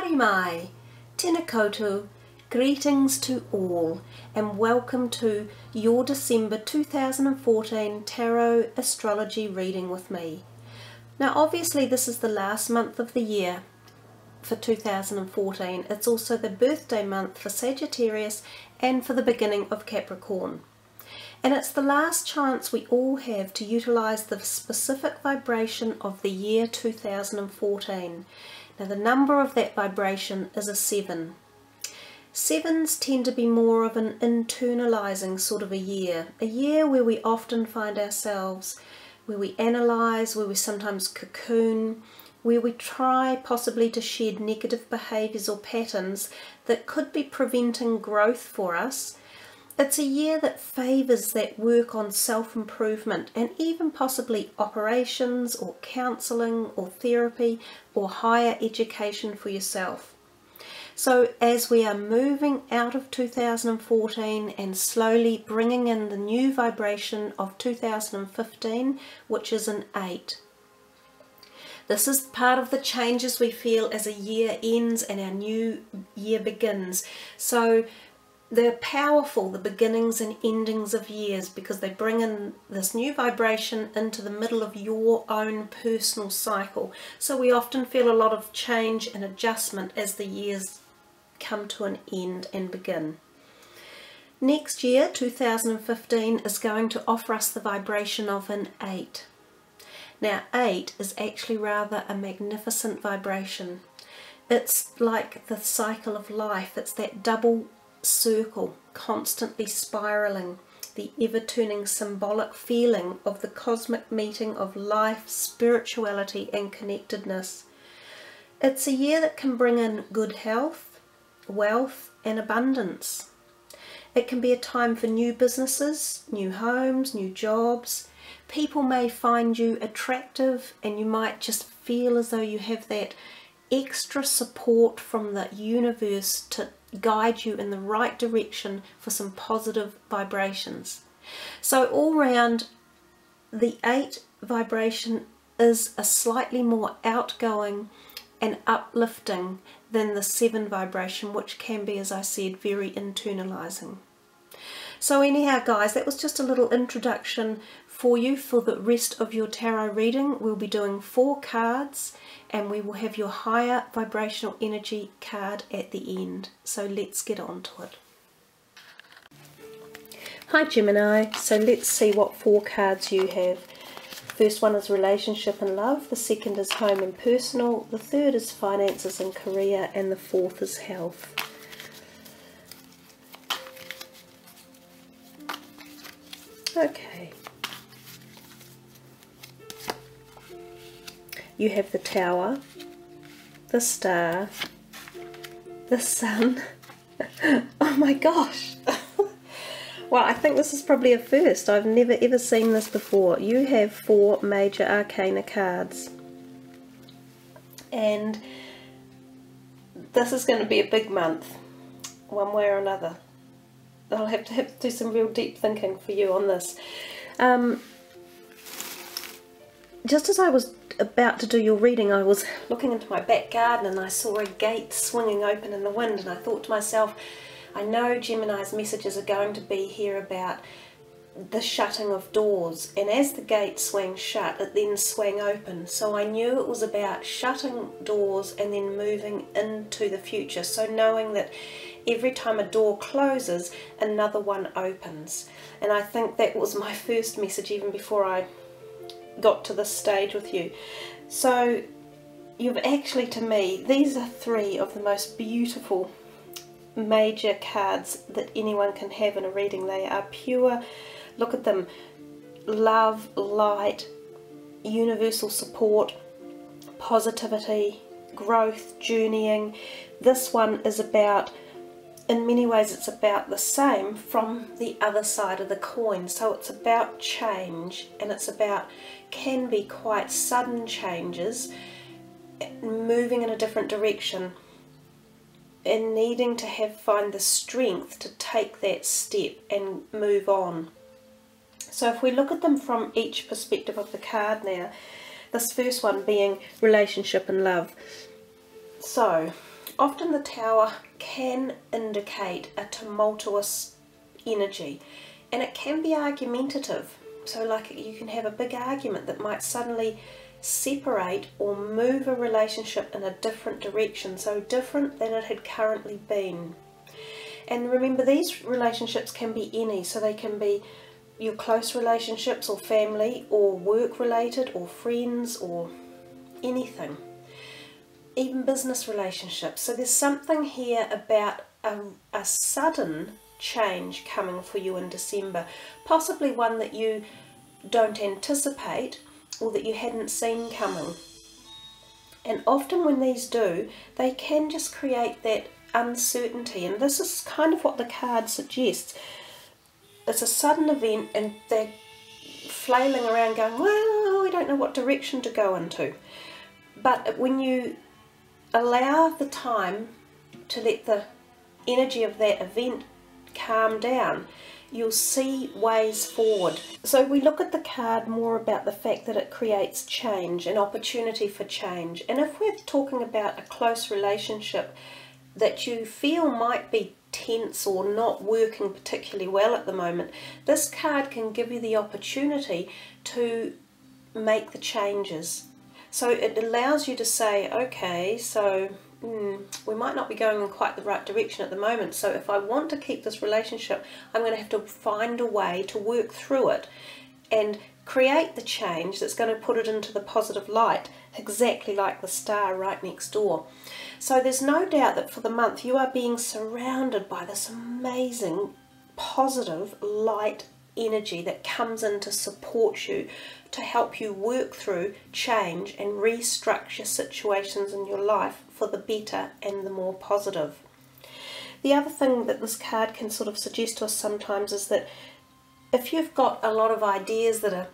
Haere mai, tēnā koutou, greetings to all and welcome to your December 2014 Tarot Astrology reading with me. Now obviously this is the last month of the year for 2014. It's also the birthday month for Sagittarius and for the beginning of Capricorn. And it's the last chance we all have to utilise the specific vibration of the year 2014. Now the number of that vibration is a 7. Sevens tend to be more of an internalising sort of a year where we often find ourselves, where we analyse, where we sometimes cocoon, where we try possibly to shed negative behaviours or patterns that could be preventing growth for us. It's a year that favours that work on self-improvement and even possibly operations or counselling or therapy or higher education for yourself. So as we are moving out of 2014 and slowly bringing in the new vibration of 2015, which is an 8. This is part of the changes we feel as a year ends and our new year begins. So they're powerful, the beginnings and endings of years, because they bring in this new vibration into the middle of your own personal cycle. So we often feel a lot of change and adjustment as the years come to an end and begin. Next year, 2015, is going to offer us the vibration of an 8. Now 8 is actually rather a magnificent vibration. It's like the cycle of life. It's that double circle, constantly spiraling, the ever-turning symbolic feeling of the cosmic meeting of life, spirituality and connectedness. It's a year that can bring in good health, wealth and abundance. It can be a time for new businesses, new homes, new jobs. People may find you attractive and you might just feel as though you have that extra support from the universe to guide you in the right direction for some positive vibrations. So all round, the 8 vibration is a slightly more outgoing and uplifting than the 7 vibration, which can be, as I said, very internalizing. So anyhow guys, that was just a little introduction for you for the rest of your tarot reading. We'll be doing 4 cards and we will have your higher vibrational energy card at the end. So let's get on to it. Hi Gemini, so let's see what 4 cards you have. First one is relationship and love, the second is home and personal, the third is finances and career, and the fourth is health. Okay. You have the Tower, the Star, the Sun. Oh my gosh! Well, I think this is probably a first. I've never ever seen this before. You have 4 major arcana cards. And this is going to be a big month, one way or another. I'll have to do some real deep thinking for you on this. Just as I was about to do your reading, I was looking into my back garden and I saw a gate swinging open in the wind, and I thought to myself, I know Gemini's messages are going to be here about the shutting of doors, and as the gate swang shut, it then swang open. So I knew it was about shutting doors and then moving into the future. So knowing that every time a door closes, another one opens. And I think that was my first message even before I got to this stage with you. So you've actually, to me, these are 3 of the most beautiful major cards that anyone can have in a reading. They are pure, look at them, love, light, universal support, positivity, growth, journeying. This one is about, in many ways it's about the same from the other side of the coin. So it's about change, and it's about, can be quite sudden changes, moving in a different direction and needing to find the strength to take that step and move on. So if we look at them from each perspective of the card now, this first one being relationship and love. So Often the Tower can indicate a tumultuous energy, and it can be argumentative. So like you can have a big argument that might suddenly separate or move a relationship in a different direction, so different than it had currently been. And remember, these relationships can be any, so they can be your close relationships or family or work related or friends or anything, even business relationships. So there's something here about a sudden change coming for you in December, possibly one that you don't anticipate or that you hadn't seen coming. And often when these do, they can just create that uncertainty, and this is kind of what the card suggests. It's a sudden event and they're flailing around going, well, we don't know what direction to go into. But when you allow the time to let the energy of that event calm down, you'll see ways forward. So we look at the card more about the fact that it creates change, an opportunity for change. And if we're talking about a close relationship that you feel might be tense or not working particularly well at the moment, this card can give you the opportunity to make the changes. So it allows you to say, okay, so we might not be going in quite the right direction at the moment, so if I want to keep this relationship, I'm going to have to find a way to work through it and create the change that's going to put it into the positive light, exactly like the star right next door. So there's no doubt that for the month you are being surrounded by this amazing positive light energy that comes in to support you, to help you work through change and restructure situations in your life for the better and the more positive. The other thing that this card can sort of suggest to us sometimes is that if you've got a lot of ideas that are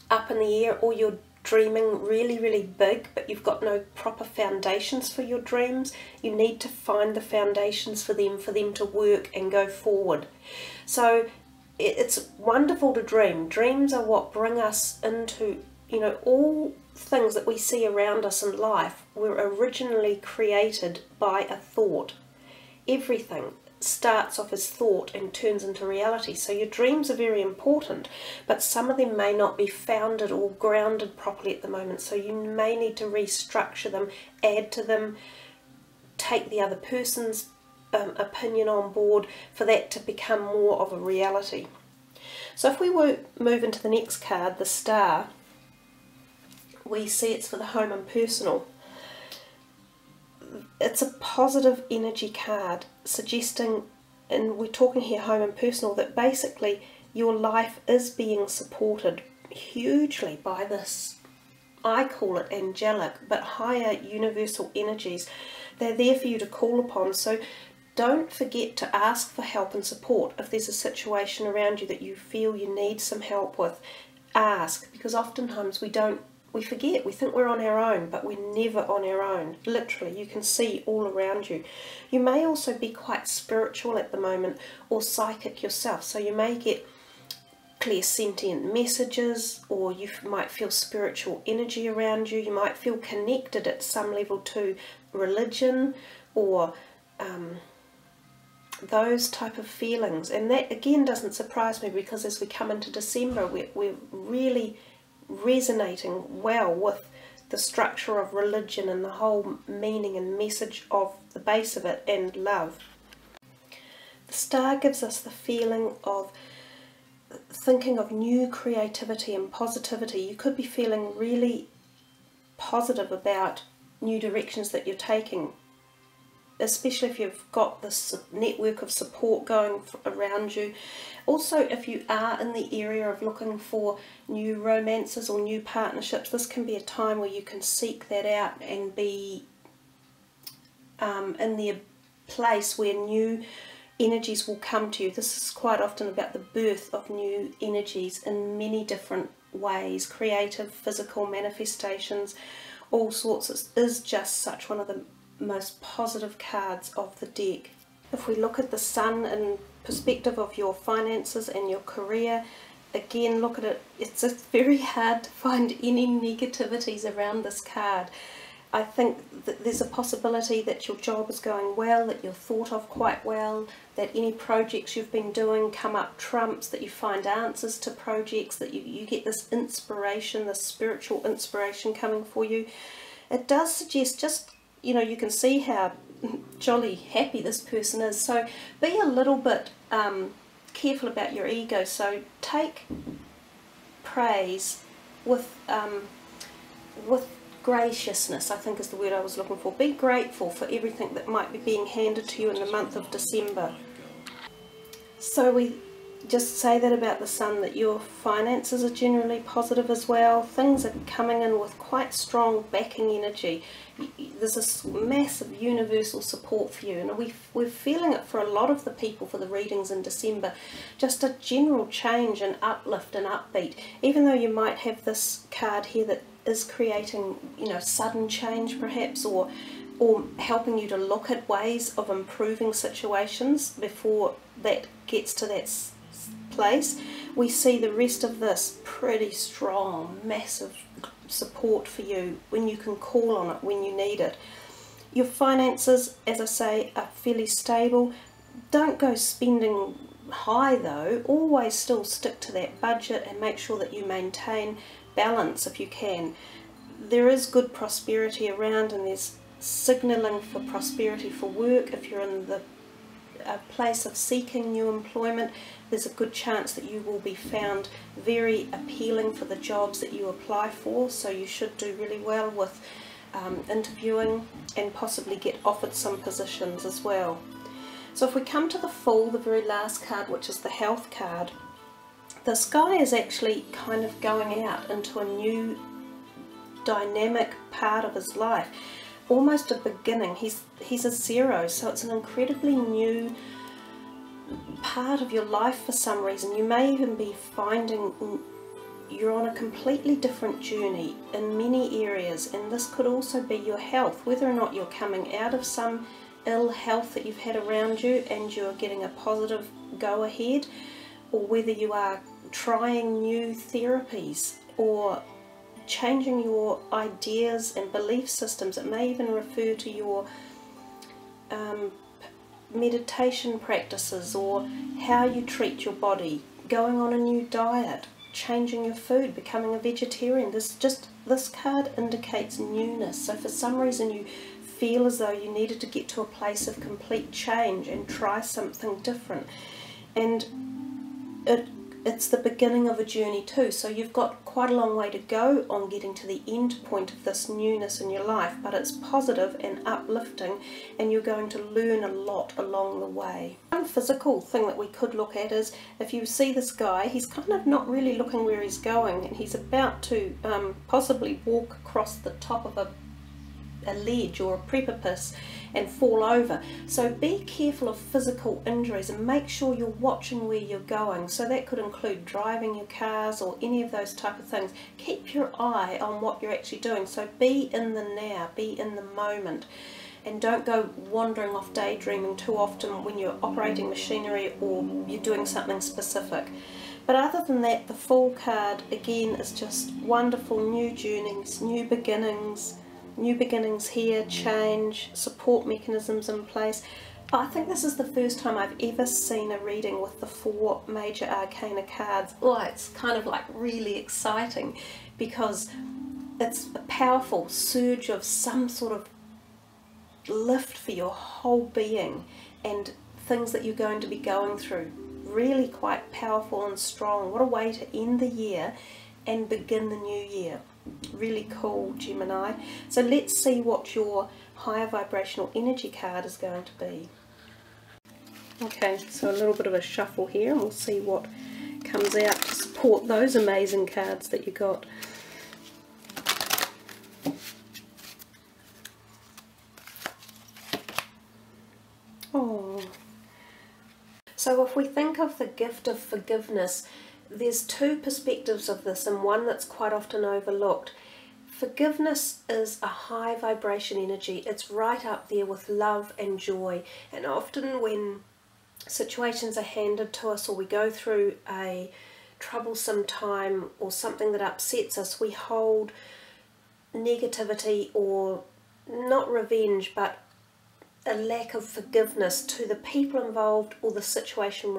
up in the air, or you're dreaming really, really big, but you've got no proper foundations for your dreams, you need to find the foundations for them to work and go forward. So it's wonderful to dream. Dreams are what bring us into, all things that we see around us in life were originally created by a thought. Everything starts off as thought and turns into reality. So your dreams are very important, but some of them may not be founded or grounded properly at the moment. So you may need to restructure them, add to them, take the other person's opinion on board for that to become more of a reality. So if we move into the next card, the star, we see it's for the home and personal. It's a positive energy card suggesting, and we're talking here home and personal, that basically your life is being supported hugely by this, I call it angelic, but higher universal energies. They're there for you to call upon. So don't forget to ask for help and support. If there's a situation around you that you feel you need some help with, ask, because oftentimes we forget, we think we're on our own, but we're never on our own. Literally, you can see all around you. You may also be quite spiritual at the moment, or psychic yourself, so you may get clairsentient messages, or you might feel spiritual energy around you. You might feel connected at some level to religion, or those type of feelings. And that again doesn't surprise me, because as we come into December, we're really resonating well with the structure of religion and the whole meaning and message of the base of it, and love. The star gives us the feeling of thinking of new creativity and positivity. You could be feeling really positive about new directions that you're taking, especially if you've got this network of support going around you. Also, if you are in the area of looking for new romances or new partnerships, this can be a time where you can seek that out and be in the place where new energies will come to you. This is quite often about the birth of new energies in many different ways, creative, physical manifestations, all sorts. It is just such one of the most positive cards of the deck. If we look at the sun in perspective of your finances and your career, again, look at it. It's just very hard to find any negativities around this card. I think that there's a possibility that your job is going well, that you're thought of quite well, that any projects you've been doing come up trumps, that you find answers to projects, that you get this inspiration, this spiritual inspiration coming for you. It does suggest just, you know, you can see how jolly happy this person is. So be a little bit careful about your ego. So take praise with graciousness, I think is the word I was looking for. Be grateful for everything that might be being handed to you in the month of December. So we just say that about the Sun, that your finances are generally positive as well. Things are coming in with quite strong backing energy. There's this massive universal support for you, and we're feeling it for a lot of the people for the readings in December. Just a general change and uplift and upbeat, even though you might have this card here that is creating, you know, sudden change perhaps, or helping you to look at ways of improving situations before that gets to that place. We see the rest of this pretty strong, massive support for you when you can call on it when you need it. Your finances, as I say, are fairly stable. Don't go spending high though. Always still stick to that budget and make sure that you maintain balance if you can. There is good prosperity around, and there's signalling for prosperity for work. If you're in the place of seeking new employment, there's a good chance that you will be found very appealing for the jobs that you apply for, so you should do really well with interviewing and possibly get offered some positions as well. So if we come to the Fool, the very last card, which is the health card, this guy is actually kind of going out into a new dynamic part of his life, almost a beginning. He's a zero, so it's an incredibly new part of your life for some reason. You may even be finding you're on a completely different journey in many areas, and this could also be your health, whether or not you're coming out of some ill health that you've had around you and you're getting a positive go ahead, or whether you are trying new therapies or changing your ideas and belief systems. It may even refer to your meditation practices, or how you treat your body, going on a new diet, changing your food, becoming a vegetarian. This card indicates newness. So for some reason you feel as though you needed to get to a place of complete change and try something different, and it's the beginning of a journey too. So you've got quite a long way to go on getting to the end point of this newness in your life, but it's positive and uplifting, and you're going to learn a lot along the way. One physical thing that we could look at is, if you see this guy, he's kind of not really looking where he's going, and he's about to possibly walk across the top of a ledge or a precipice and fall over. So be careful of physical injuries and make sure you're watching where you're going. So that could include driving your cars or any of those type of things. Keep your eye on what you're actually doing. So be in the now, be in the moment, and don't go wandering off daydreaming too often when you're operating machinery or you're doing something specific. But other than that, the Fool card again is just wonderful. New journeys, new beginnings here, change, support mechanisms in place. I think this is the first time I've ever seen a reading with the 4 major arcana cards. Oh, it's kind of like really exciting, because it's a powerful surge of some sort of lift for your whole being and things that you're going to be going through. Really quite powerful and strong. What a way to end the year and begin the new year. Really cool, Gemini. So let's see what your higher vibrational energy card is going to be. Okay, so a little bit of a shuffle here, and we'll see what comes out to support those amazing cards that you got. Oh. So if we think of the gift of forgiveness, there's 2 perspectives of this, and one that's quite often overlooked. Forgiveness is a high vibration energy. It's right up there with love and joy, and often when situations are handed to us, or we go through a troublesome time or something that upsets us, we hold negativity or not revenge, but a lack of forgiveness to the people involved or the situation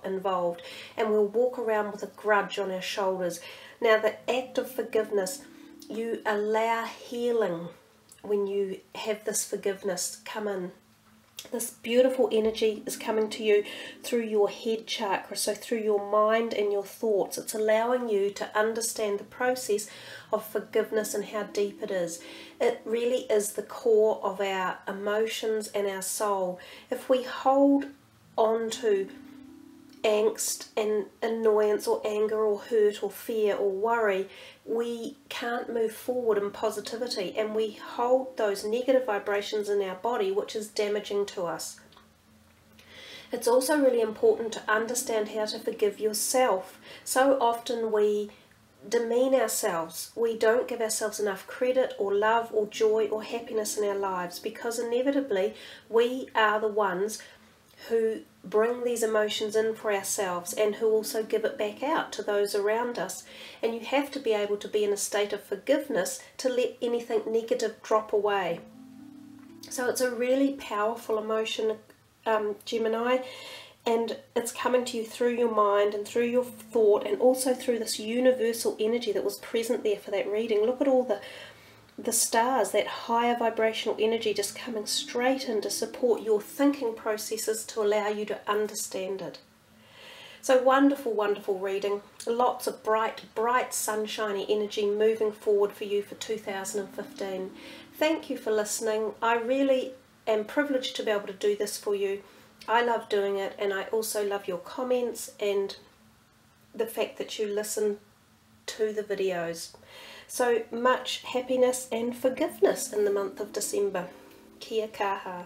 involved, and we'll walk around with a grudge on our shoulders. Now, the act of forgiveness, you allow healing when you have this forgiveness come in. This beautiful energy is coming to you through your head chakra, so through your mind and your thoughts. It's allowing you to understand the process of forgiveness and how deep it is. It really is the core of our emotions and our soul. If we hold on to angst and annoyance or anger or hurt or fear or worry, we can't move forward in positivity, and we hold those negative vibrations in our body, which is damaging to us. It's also really important to understand how to forgive yourself. So often we demean ourselves. We don't give ourselves enough credit or love or joy or happiness in our lives, because inevitably we are the ones who bring these emotions in for ourselves and who also give it back out to those around us. And you have to be able to be in a state of forgiveness to let anything negative drop away. So it's a really powerful emotion, Gemini, and it's coming to you through your mind and through your thought, and also through this universal energy that was present there for that reading. Look at all the stars, that higher vibrational energy just coming straight in to support your thinking processes to allow you to understand it. So wonderful, wonderful reading. Lots of bright, sunshiny energy moving forward for you for 2015. Thank you for listening. I really am privileged to be able to do this for you. I love doing it, and I also love your comments and the fact that you listen to the videos. So much happiness and forgiveness in the month of December. Kia kaha.